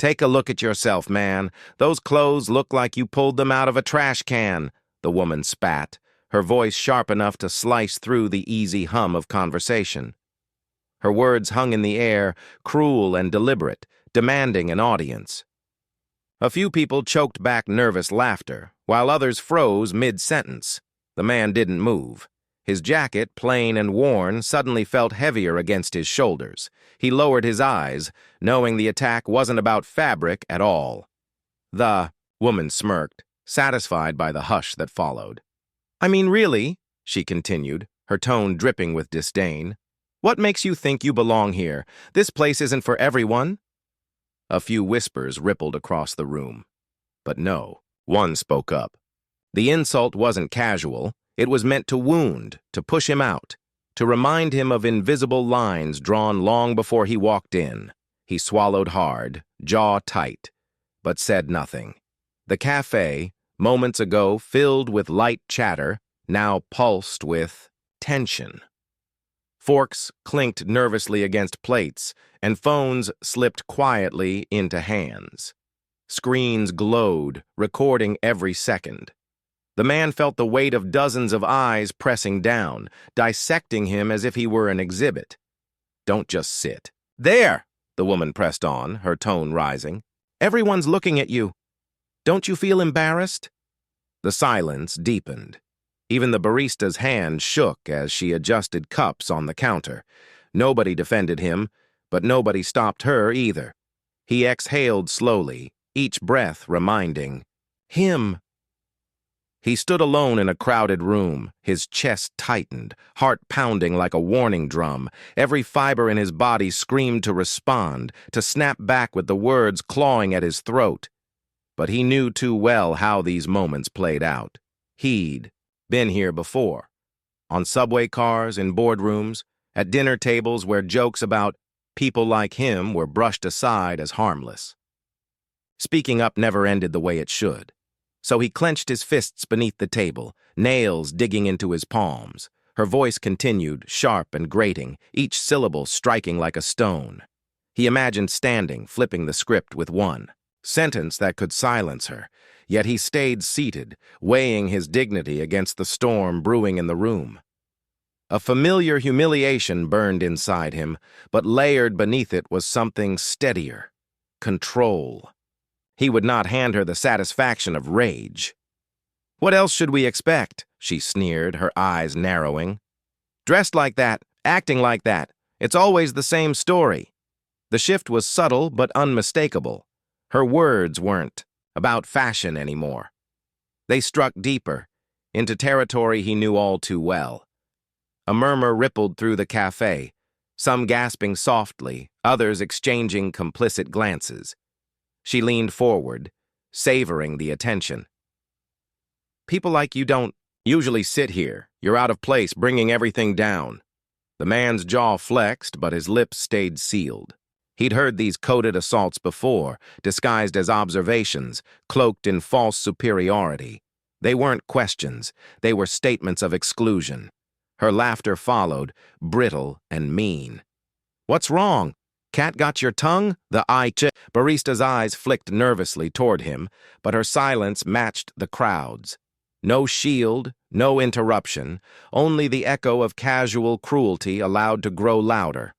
Take a look at yourself, man. Those clothes look like you pulled them out of a trash can, the woman spat, her voice sharp enough to slice through the easy hum of conversation. Her words hung in the air, cruel and deliberate, demanding an audience. A few people choked back nervous laughter, while others froze mid-sentence. The man didn't move. His jacket, plain and worn, suddenly felt heavier against his shoulders. He lowered his eyes, knowing the attack wasn't about fabric at all. The woman smirked, satisfied by the hush that followed. I mean, really, she continued, her tone dripping with disdain. What makes you think you belong here? This place isn't for everyone. A few whispers rippled across the room. But no, one spoke up. The insult wasn't casual. It was meant to wound, to push him out, to remind him of invisible lines drawn long before he walked in. He swallowed hard, jaw tight, but said nothing. The cafe, moments ago filled with light chatter, now pulsed with tension. Forks clinked nervously against plates, and phones slipped quietly into hands. Screens glowed, recording every second. The man felt the weight of dozens of eyes pressing down, dissecting him as if he were an exhibit. Don't just sit. There, the woman pressed on, her tone rising. Everyone's looking at you. Don't you feel embarrassed? The silence deepened. Even the barista's hand shook as she adjusted cups on the counter. Nobody defended him, but nobody stopped her either. He exhaled slowly, each breath reminding, him. He stood alone in a crowded room, his chest tightened, heart pounding like a warning drum. Every fiber in his body screamed to respond, to snap back with the words clawing at his throat. But he knew too well how these moments played out. He'd been here before. On subway cars, in boardrooms, at dinner tables where jokes about people like him were brushed aside as harmless. Speaking up never ended the way it should. So he clenched his fists beneath the table, nails digging into his palms. Her voice continued, sharp and grating, each syllable striking like a stone. He imagined standing, flipping the script with one sentence that could silence her, yet he stayed seated, weighing his dignity against the storm brewing in the room. A familiar humiliation burned inside him, but layered beneath it was something steadier. Control. He would not hand her the satisfaction of rage. What else should we expect? She sneered, her eyes narrowing. Dressed like that, acting like that, it's always the same story. The shift was subtle but unmistakable. Her words weren't about fashion anymore. They struck deeper, into territory he knew all too well. A murmur rippled through the cafe, some gasping softly, others exchanging complicit glances. She leaned forward, savoring the attention. People like you don't usually sit here. You're out of place, bringing everything down. The man's jaw flexed, but his lips stayed sealed. He'd heard these coded assaults before, disguised as observations, cloaked in false superiority. They weren't questions, they were statements of exclusion. Her laughter followed, brittle and mean. What's wrong? Cat got your tongue? The barista's eyes flicked nervously toward him, but her silence matched the crowd's. No shield, no interruption, only the echo of casual cruelty allowed to grow louder.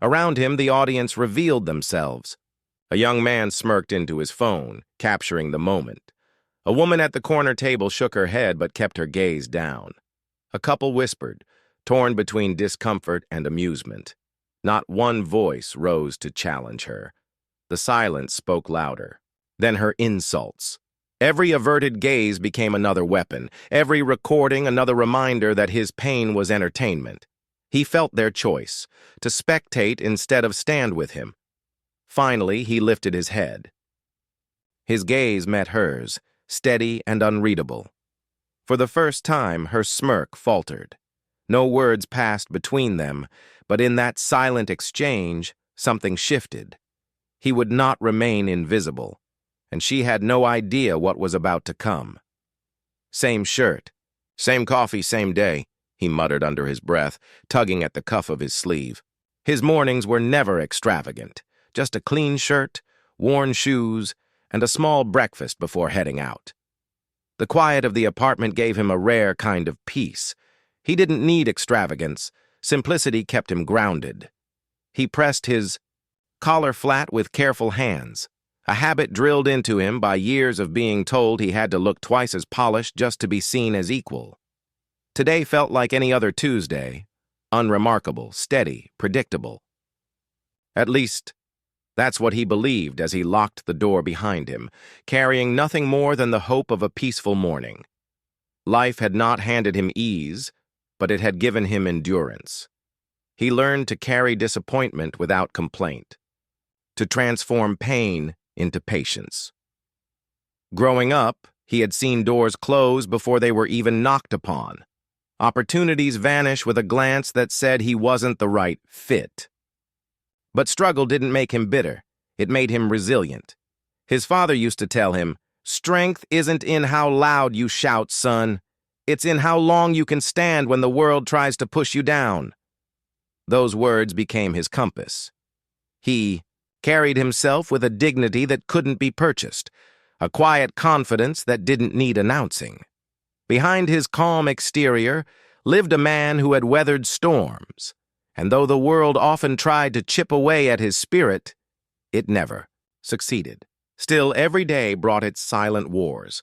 Around him, the audience revealed themselves. A young man smirked into his phone, capturing the moment. A woman at the corner table shook her head but kept her gaze down. A couple whispered, torn between discomfort and amusement. Not one voice rose to challenge her. The silence spoke louder. Then her insults. Every averted gaze became another weapon, every recording another reminder that his pain was entertainment. He felt their choice, to spectate instead of stand with him. Finally, he lifted his head. His gaze met hers, steady and unreadable. For the first time, her smirk faltered. No words passed between them, but in that silent exchange, something shifted. He would not remain invisible, and she had no idea what was about to come. Same shirt, same coffee, same day, he muttered under his breath, tugging at the cuff of his sleeve. His mornings were never extravagant, just a clean shirt, worn shoes, and a small breakfast before heading out. The quiet of the apartment gave him a rare kind of peace. He didn't need extravagance. Simplicity kept him grounded. He pressed his collar flat with careful hands, a habit drilled into him by years of being told he had to look twice as polished just to be seen as equal. Today felt like any other Tuesday, unremarkable, steady, predictable. At least, that's what he believed as he locked the door behind him, carrying nothing more than the hope of a peaceful morning. Life had not handed him ease, but it had given him endurance. He learned to carry disappointment without complaint, to transform pain into patience. Growing up, he had seen doors close before they were even knocked upon. Opportunities vanish with a glance that said he wasn't the right fit. But struggle didn't make him bitter. It made him resilient. His father used to tell him, "Strength isn't in how loud you shout, son. It's in how long you can stand when the world tries to push you down." Those words became his compass. He carried himself with a dignity that couldn't be purchased, a quiet confidence that didn't need announcing. Behind his calm exterior lived a man who had weathered storms, and though the world often tried to chip away at his spirit, it never succeeded. Still, every day brought its silent wars.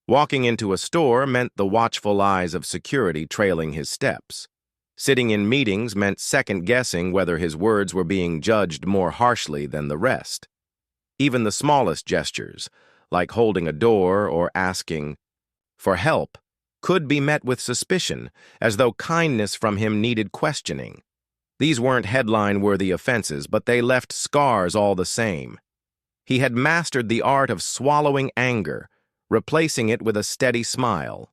Walking into a store meant the watchful eyes of security trailing his steps. Sitting in meetings meant second-guessing whether his words were being judged more harshly than the rest. Even the smallest gestures, like holding a door or asking for help, could be met with suspicion, as though kindness from him needed questioning. These weren't headline-worthy offenses, but they left scars all the same. He had mastered the art of swallowing anger, replacing it with a steady smile.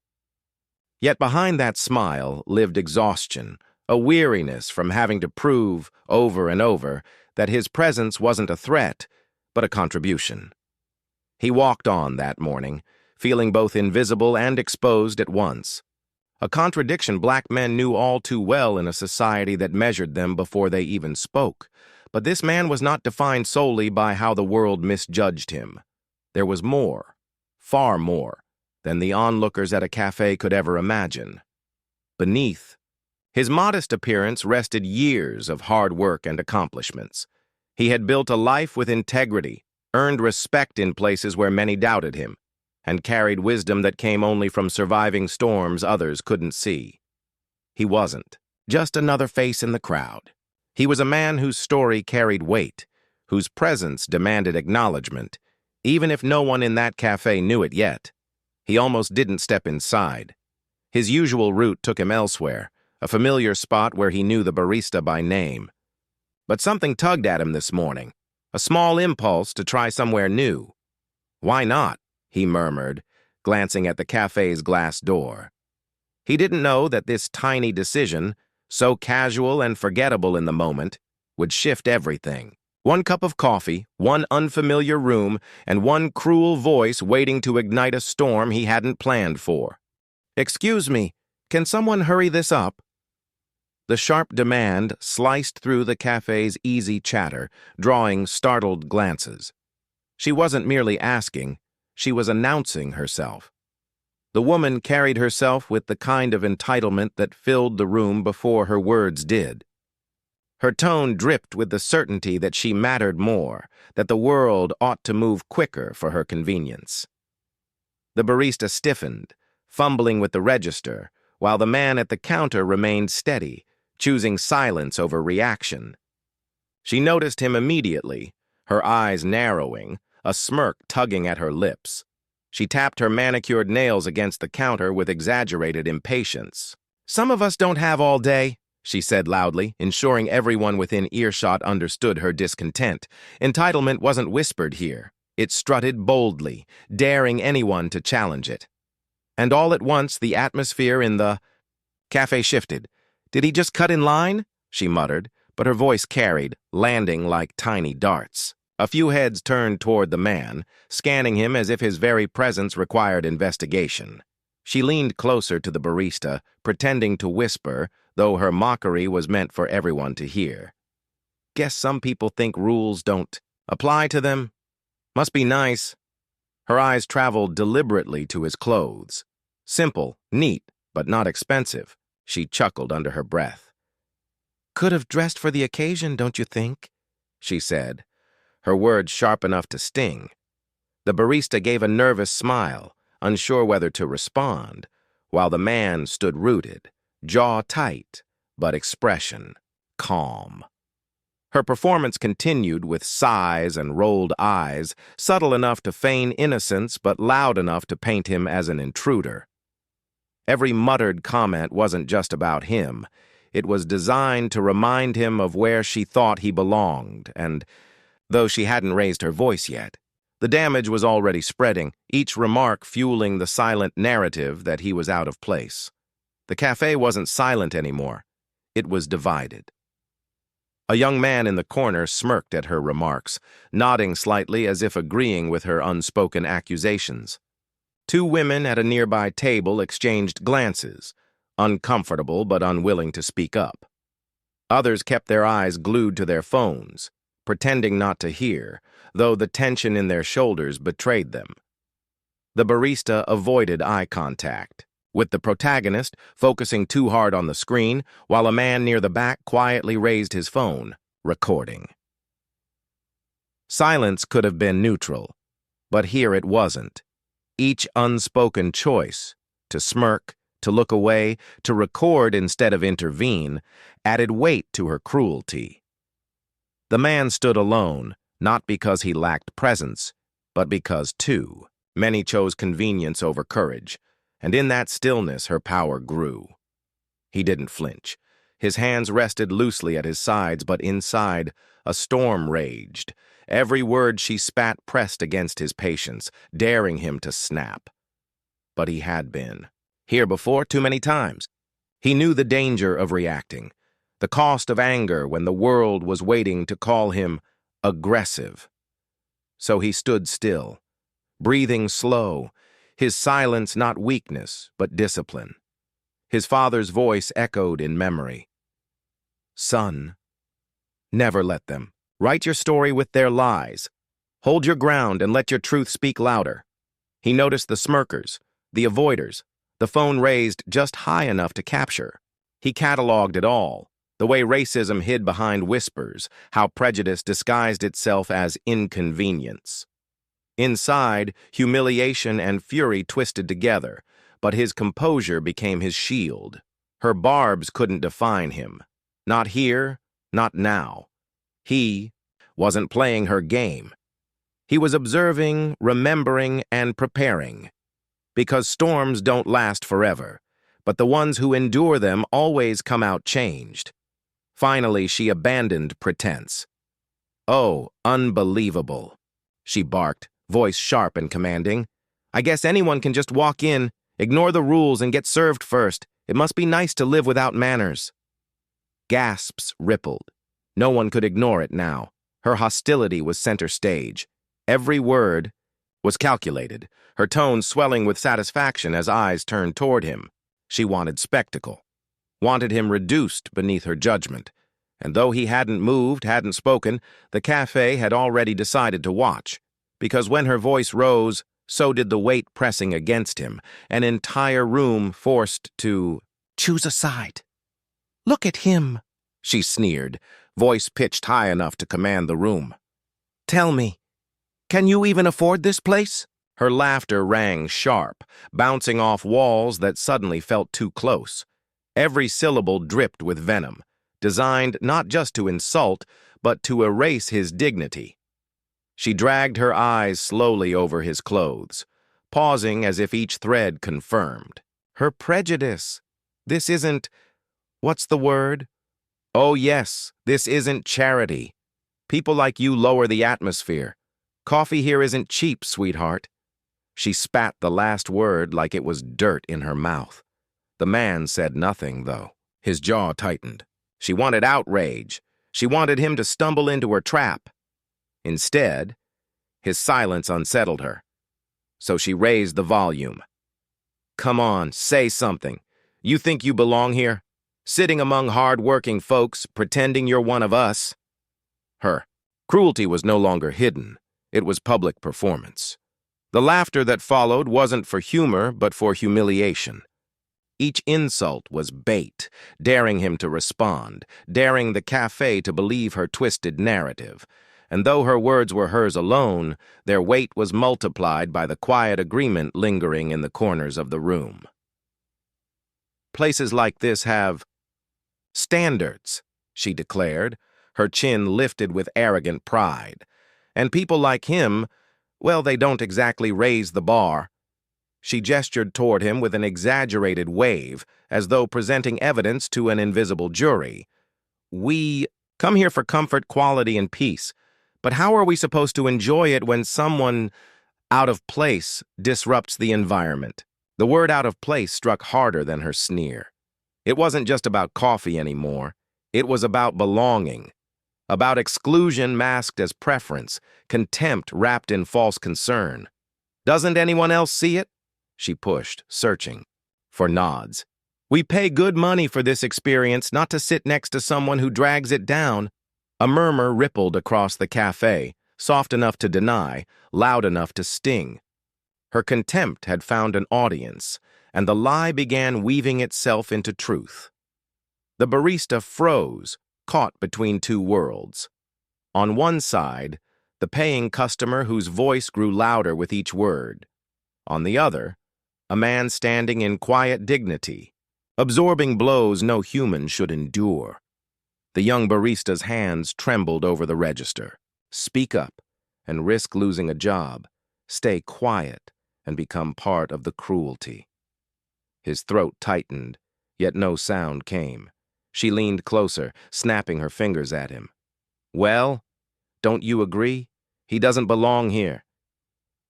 Yet behind that smile lived exhaustion, a weariness from having to prove over and over that his presence wasn't a threat, but a contribution. He walked on that morning, feeling both invisible and exposed at once. A contradiction black men knew all too well in a society that measured them before they even spoke. But this man was not defined solely by how the world misjudged him. There was more, far more, than the onlookers at a cafe could ever imagine. Beneath, his modest appearance rested years of hard work and accomplishments. He had built a life with integrity, earned respect in places where many doubted him, and carried wisdom that came only from surviving storms others couldn't see. He wasn't just another face in the crowd. He was a man whose story carried weight, whose presence demanded acknowledgement, even if no one in that cafe knew it yet. He almost didn't step inside. His usual route took him elsewhere, a familiar spot where he knew the barista by name. But something tugged at him this morning, a small impulse to try somewhere new. "Why not?" he murmured, glancing at the cafe's glass door. He didn't know that this tiny decision, so casual and forgettable in the moment, would shift everything. One cup of coffee, one unfamiliar room, and one cruel voice waiting to ignite a storm he hadn't planned for. "Excuse me, can someone hurry this up?" The sharp demand sliced through the cafe's easy chatter, drawing startled glances. She wasn't merely asking, she was announcing herself. The woman carried herself with the kind of entitlement that filled the room before her words did. Her tone dripped with the certainty that she mattered more, that the world ought to move quicker for her convenience. The barista stiffened, fumbling with the register, while the man at the counter remained steady, choosing silence over reaction. She noticed him immediately, her eyes narrowing, a smirk tugging at her lips. She tapped her manicured nails against the counter with exaggerated impatience. "Some of us don't have all day," she said loudly, ensuring everyone within earshot understood her discontent. Entitlement wasn't whispered here. It strutted boldly, daring anyone to challenge it. And all at once, the atmosphere in the cafe shifted. "Did he just cut in line?" she muttered, but her voice carried, landing like tiny darts. A few heads turned toward the man, scanning him as if his very presence required investigation. She leaned closer to the barista, pretending to whisper, though her mockery was meant for everyone to hear. "Guess some people think rules don't apply to them." Must be nice. Her eyes traveled deliberately to his clothes. Simple, neat, but not expensive. She chuckled under her breath. Could have dressed for the occasion, don't you think? She said, her words sharp enough to sting. The barista gave a nervous smile, unsure whether to respond, while the man stood rooted, jaw tight, but expression calm. Her performance continued with sighs and rolled eyes, subtle enough to feign innocence but loud enough to paint him as an intruder. Every muttered comment wasn't just about him. It was designed to remind him of where she thought he belonged, and, though she hadn't raised her voice yet, the damage was already spreading, each remark fueling the silent narrative that he was out of place. The cafe wasn't silent anymore. It was divided. A young man in the corner smirked at her remarks, nodding slightly as if agreeing with her unspoken accusations. Two women at a nearby table exchanged glances, uncomfortable but unwilling to speak up. Others kept their eyes glued to their phones, pretending not to hear, though the tension in their shoulders betrayed them. The barista avoided eye contact, with the protagonist focusing too hard on the screen, while a man near the back quietly raised his phone, recording. Silence could have been neutral, but here it wasn't. Each unspoken choice, to smirk, to look away, to record instead of intervene, added weight to her cruelty. The man stood alone, not because he lacked presence, but because, too, many chose convenience over courage, and in that stillness her power grew. He didn't flinch. His hands rested loosely at his sides, but inside, a storm raged. Every word she spat pressed against his patience, daring him to snap. But he had been. Here before, too many times. He knew the danger of reacting, the cost of anger when the world was waiting to call him aggressive. So he stood still, breathing slow, his silence not weakness, but discipline. His father's voice echoed in memory. Son, never let them. Write your story with their lies. Hold your ground and let your truth speak louder. He noticed the smirkers, the avoiders, the phone raised just high enough to capture. He cataloged it all, the way racism hid behind whispers, how prejudice disguised itself as inconvenience. Inside, humiliation and fury twisted together, but his composure became his shield. Her barbs couldn't define him. Not here, not now. He wasn't playing her game. He was observing, remembering, and preparing. Because storms don't last forever, but the ones who endure them always come out changed. Finally, she abandoned pretense. Oh, unbelievable, she barked, voice sharp and commanding. I guess anyone can just walk in, ignore the rules, and get served first. It must be nice to live without manners. Gasps rippled. No one could ignore it now. Her hostility was center stage. Every word was calculated, her tone swelling with satisfaction as eyes turned toward him. She wanted spectacle, wanted him reduced beneath her judgment. And though he hadn't moved, hadn't spoken, the cafe had already decided to watch. Because when her voice rose, so did the weight pressing against him, an entire room forced to choose a side. Look at him, she sneered, voice pitched high enough to command the room. Tell me, can you even afford this place? Her laughter rang sharp, bouncing off walls that suddenly felt too close. Every syllable dripped with venom, designed not just to insult, but to erase his dignity. She dragged her eyes slowly over his clothes, pausing as if each thread confirmed. Her prejudice. This isn't, what's the word? Oh yes, this isn't charity. People like you lower the atmosphere. Coffee here isn't cheap, sweetheart. She spat the last word like it was dirt in her mouth. The man said nothing, though. His jaw tightened. She wanted outrage. She wanted him to stumble into her trap. Instead, his silence unsettled her. So she raised the volume. Come on, say something. You think you belong here? Sitting among hard-working folks, pretending you're one of us? Her cruelty was no longer hidden. It was public performance. The laughter that followed wasn't for humor, but for humiliation. Each insult was bait, daring him to respond, daring the cafe to believe her twisted narrative. And though her words were hers alone, their weight was multiplied by the quiet agreement lingering in the corners of the room. Places like this have standards, she declared, her chin lifted with arrogant pride. And people like him, well, they don't exactly raise the bar. She gestured toward him with an exaggerated wave, as though presenting evidence to an invisible jury. We come here for comfort, quality, and peace. But how are we supposed to enjoy it when someone out of place disrupts the environment? The word out of place struck harder than her sneer. It wasn't just about coffee anymore. It was about belonging, about exclusion masked as preference, contempt wrapped in false concern. Doesn't anyone else see it? She pushed, searching for nods. We pay good money for this experience, not to sit next to someone who drags it down. A murmur rippled across the cafe, soft enough to deny, loud enough to sting. Her contempt had found an audience, and the lie began weaving itself into truth. The barista froze, caught between two worlds. On one side, the paying customer whose voice grew louder with each word. On the other, a man standing in quiet dignity, absorbing blows no human should endure. The young barista's hands trembled over the register. Speak up and risk losing a job. Stay quiet and become part of the cruelty. His throat tightened, yet no sound came. She leaned closer, snapping her fingers at him. Well, don't you agree? He doesn't belong here.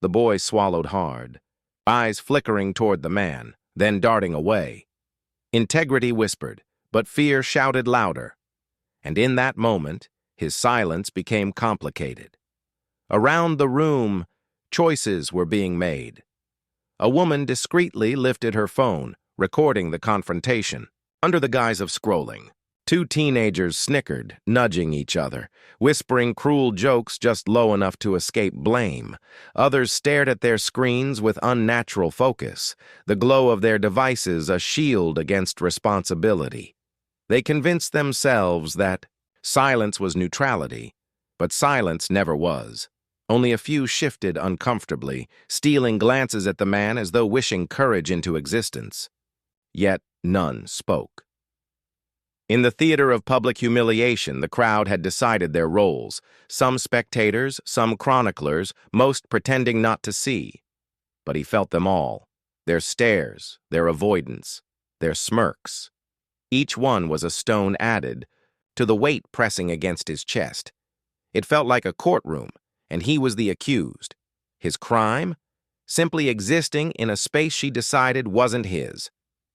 The boy swallowed hard, eyes flickering toward the man, then darting away. Integrity whispered, but fear shouted louder. And in that moment, his silence became complicated. Around the room, choices were being made. A woman discreetly lifted her phone, recording the confrontation. Under the guise of scrolling, two teenagers snickered, nudging each other, whispering cruel jokes just low enough to escape blame. Others stared at their screens with unnatural focus, the glow of their devices a shield against responsibility. They convinced themselves that silence was neutrality, but silence never was. Only a few shifted uncomfortably, stealing glances at the man as though wishing courage into existence. Yet none spoke. In the theater of public humiliation, the crowd had decided their roles, some spectators, some chroniclers, most pretending not to see. But he felt them all, their stares, their avoidance, their smirks. Each one was a stone added to the weight pressing against his chest. It felt like a courtroom, and he was the accused. His crime? Simply existing in a space she decided wasn't his.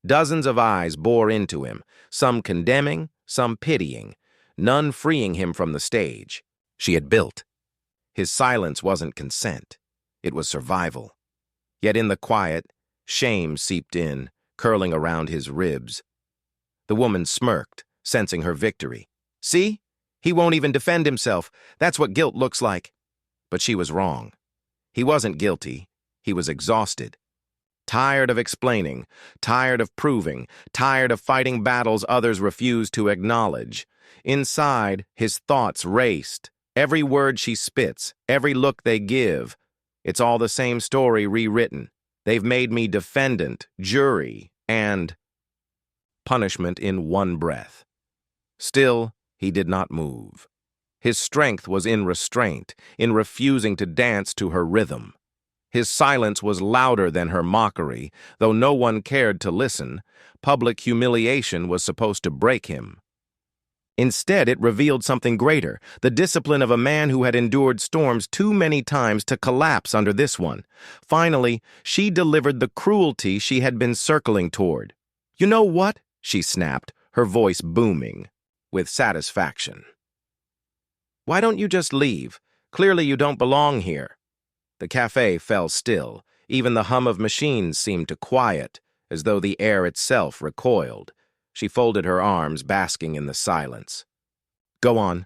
Dozens of eyes bore into him, some condemning, some pitying, none freeing him from the stage she had built. His silence wasn't consent. It was survival. Yet in the quiet, shame seeped in, curling around his ribs. The woman smirked, sensing her victory. See? He won't even defend himself. That's what guilt looks like. But she was wrong. He wasn't guilty. He was exhausted. Tired of explaining, tired of proving, tired of fighting battles others refused to acknowledge. Inside, his thoughts raced. Every word she spits, every look they give. It's all the same story rewritten. They've made me defendant, jury, and punishment in one breath. Still, he did not move. His strength was in restraint, in refusing to dance to her rhythm. His silence was louder than her mockery, though no one cared to listen. Public humiliation was supposed to break him. Instead, it revealed something greater, the discipline of a man who had endured storms too many times to collapse under this one. Finally, she delivered the cruelty she had been circling toward. You know what? She snapped, her voice booming with satisfaction. Why don't you just leave? Clearly you don't belong here. The cafe fell still. Even the hum of machines seemed to quiet, as though the air itself recoiled. She folded her arms, basking in the silence. Go on.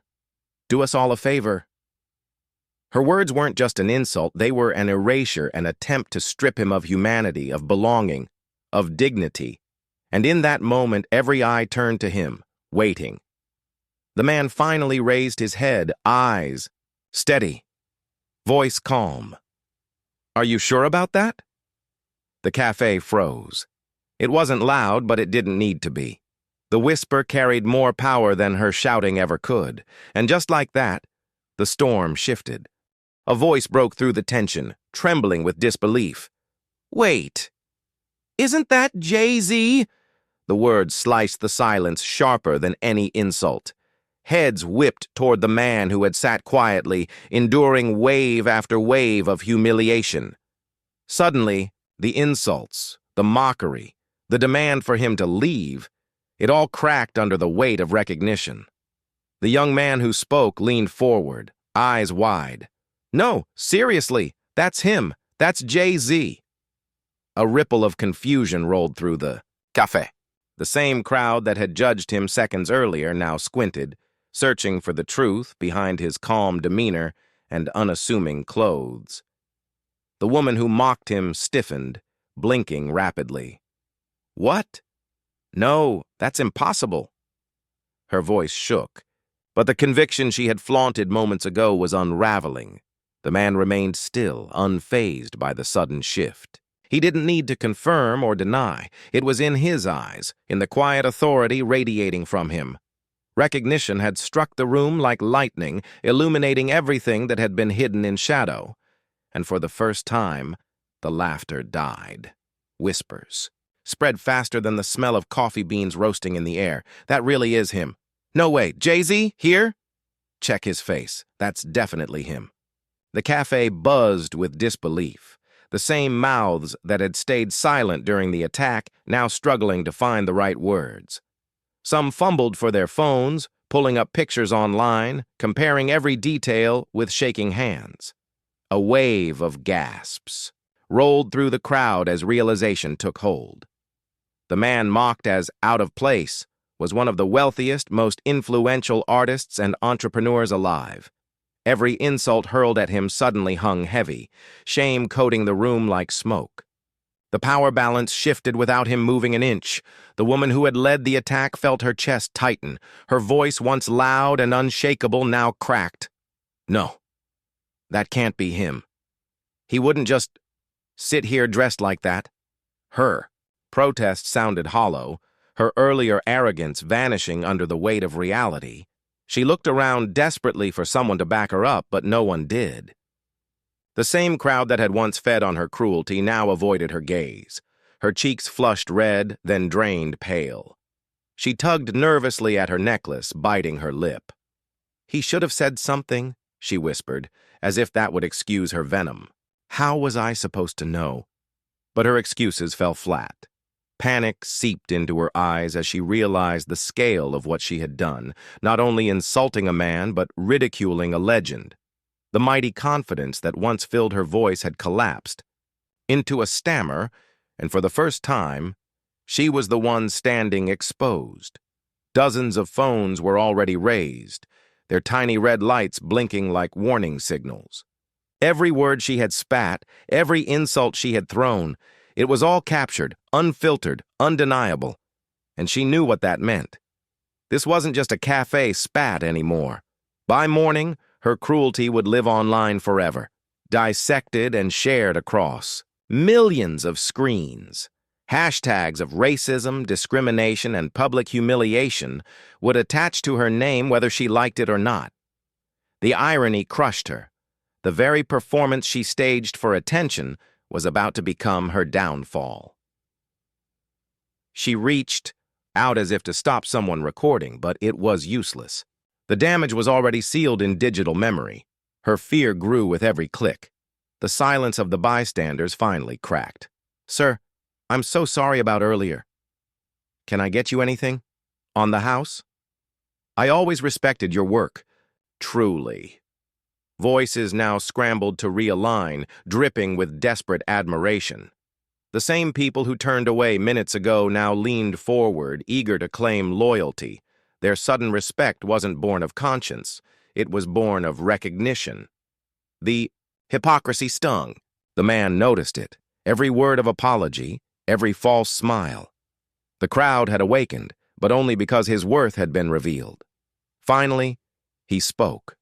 Do us all a favor. Her words weren't just an insult, they were an erasure, an attempt to strip him of humanity, of belonging, of dignity. And in that moment, every eye turned to him, waiting. The man finally raised his head, eyes steady, voice calm. "Are you sure about that?" The cafe froze. It wasn't loud, but it didn't need to be. The whisper carried more power than her shouting ever could. And just like that, the storm shifted. A voice broke through the tension, trembling with disbelief. "Wait, isn't that Jay-Z?" The words sliced the silence sharper than any insult. Heads whipped toward the man who had sat quietly, enduring wave after wave of humiliation. Suddenly, the insults, the mockery, the demand for him to leave, it all cracked under the weight of recognition. The young man who spoke leaned forward, eyes wide. "No, seriously, that's him. That's Jay-Z." A ripple of confusion rolled through the Café. The same crowd that had judged him seconds earlier now squinted, searching for the truth behind his calm demeanor and unassuming clothes. The woman who mocked him stiffened, blinking rapidly. "What? No, that's impossible." Her voice shook, but the conviction she had flaunted moments ago was unraveling. The man remained still, unfazed by the sudden shift. He didn't need to confirm or deny. It was in his eyes, in the quiet authority radiating from him. Recognition had struck the room like lightning, illuminating everything that had been hidden in shadow. And for the first time, the laughter died. Whispers spread faster than the smell of coffee beans roasting in the air. "That really is him." "No way, Jay-Z, here?" "Check his face. That's definitely him." The cafe buzzed with disbelief. The same mouths that had stayed silent during the attack now struggling to find the right words. Some fumbled for their phones, pulling up pictures online, comparing every detail with shaking hands. A wave of gasps rolled through the crowd as realization took hold. The man mocked as out of place was one of the wealthiest, most influential artists and entrepreneurs alive. Every insult hurled at him suddenly hung heavy, shame coating the room like smoke. The power balance shifted without him moving an inch. The woman who had led the attack felt her chest tighten. Her voice, once loud and unshakable, now cracked. "No, that can't be him. He wouldn't just sit here dressed like that." Her protest sounded hollow, her earlier arrogance vanishing under the weight of reality. She looked around desperately for someone to back her up, but no one did. The same crowd that had once fed on her cruelty now avoided her gaze. Her cheeks flushed red, then drained pale. She tugged nervously at her necklace, biting her lip. "He should have said something," she whispered, as if that would excuse her venom. "How was I supposed to know?" But her excuses fell flat. Panic seeped into her eyes as she realized the scale of what she had done, not only insulting a man, but ridiculing a legend. The mighty confidence that once filled her voice had collapsed into a stammer, and for the first time, she was the one standing exposed. Dozens of phones were already raised, their tiny red lights blinking like warning signals. Every word she had spat, every insult she had thrown, it was all captured, unfiltered, undeniable. And she knew what that meant. This wasn't just a cafe spat anymore. By morning, her cruelty would live online forever, dissected and shared across millions of screens. Hashtags of racism, discrimination, and public humiliation would attach to her name whether she liked it or not. The irony crushed her. The very performance she staged for attention was about to become her downfall. She reached out as if to stop someone recording, but it was useless. The damage was already sealed in digital memory. Her fear grew with every click. The silence of the bystanders finally cracked. "Sir, I'm so sorry about earlier. Can I get you anything? On the house? I always respected your work. Truly." Voices now scrambled to realign, dripping with desperate admiration. The same people who turned away minutes ago now leaned forward, eager to claim loyalty. Their sudden respect wasn't born of conscience. It was born of recognition. The hypocrisy stung. The man noticed it, every word of apology, every false smile. The crowd had awakened, but only because his worth had been revealed. Finally, he spoke.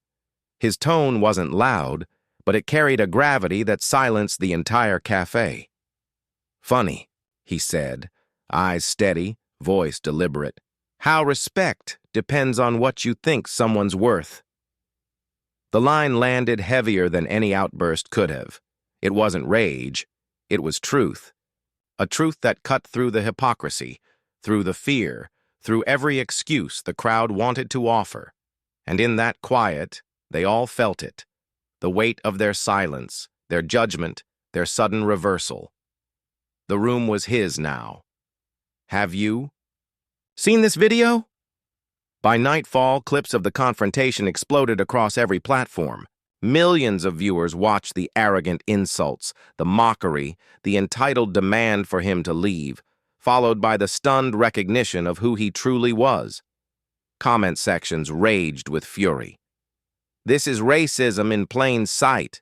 His tone wasn't loud, but it carried a gravity that silenced the entire cafe. "Funny," he said, eyes steady, voice deliberate. "How respect depends on what you think someone's worth." The line landed heavier than any outburst could have. It wasn't rage, it was truth. A truth that cut through the hypocrisy, through the fear, through every excuse the crowd wanted to offer. And in that quiet, they all felt it. The weight of their silence, their judgment, their sudden reversal. The room was his now. Have you seen this video? By nightfall, clips of the confrontation exploded across every platform. Millions of viewers watched the arrogant insults, the mockery, the entitled demand for him to leave, followed by the stunned recognition of who he truly was. Comment sections raged with fury. "This is racism in plain sight."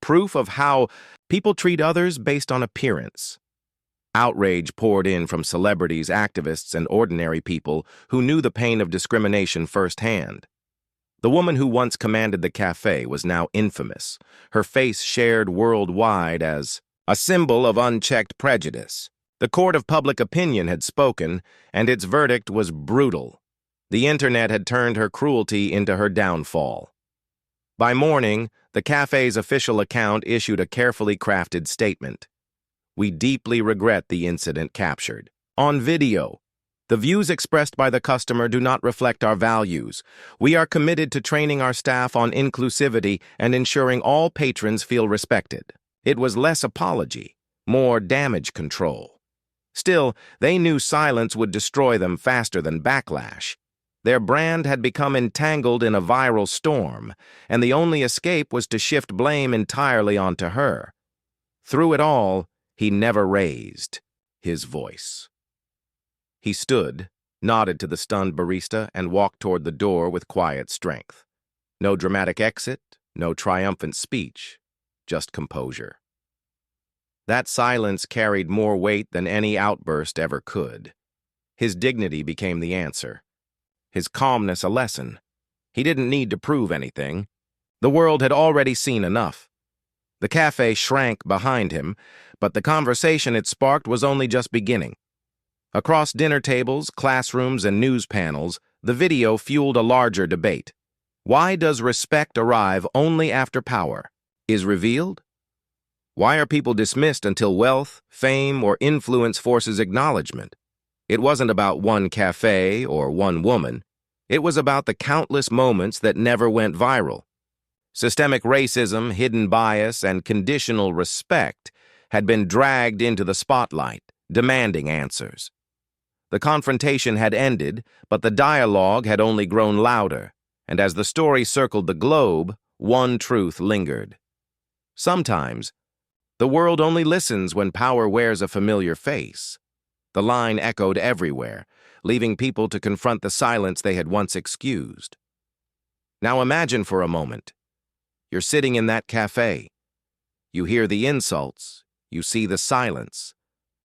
Proof of how people treat others based on appearance. Outrage poured in from celebrities, activists, and ordinary people who knew the pain of discrimination firsthand. The woman who once commanded the cafe was now infamous, her face shared worldwide as a symbol of unchecked prejudice. The court of public opinion had spoken, and its verdict was brutal. The internet had turned her cruelty into her downfall. By morning, the cafe's official account issued a carefully crafted statement. "We deeply regret the incident captured on video. The views expressed by the customer do not reflect our values. We are committed to training our staff on inclusivity and ensuring all patrons feel respected." It was less apology, more damage control. Still, they knew silence would destroy them faster than backlash. Their brand had become entangled in a viral storm, and the only escape was to shift blame entirely onto her. Through it all, he never raised his voice. He stood, nodded to the stunned barista, and walked toward the door with quiet strength. No dramatic exit, no triumphant speech, just composure. That silence carried more weight than any outburst ever could. His dignity became the answer, his calmness a lesson. He didn't need to prove anything. The world had already seen enough. The cafe shrank behind him, but the conversation it sparked was only just beginning. Across dinner tables, classrooms, and news panels, the video fueled a larger debate. Why does respect arrive only after power is revealed? Why are people dismissed until wealth, fame, or influence forces acknowledgement? It wasn't about one cafe or one woman. It was about the countless moments that never went viral. Systemic racism, hidden bias, and conditional respect had been dragged into the spotlight, demanding answers. The confrontation had ended, but the dialogue had only grown louder, and as the story circled the globe, one truth lingered. Sometimes, the world only listens when power wears a familiar face. The line echoed everywhere, leaving people to confront the silence they had once excused. Now imagine for a moment. You're sitting in that cafe. You hear the insults. You see the silence.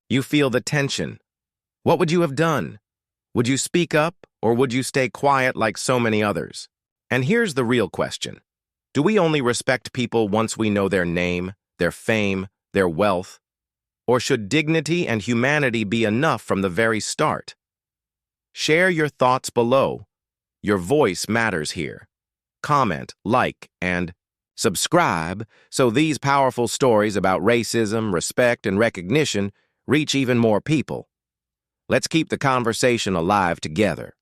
You feel the tension. What would you have done? Would you speak up, or would you stay quiet like so many others? And here's the real question. Do we only respect people once we know their name, their fame, their wealth? Or should dignity and humanity be enough from the very start? Share your thoughts below. Your voice matters here. Comment, like, and subscribe so these powerful stories about racism, respect, and recognition reach even more people. Let's keep the conversation alive together.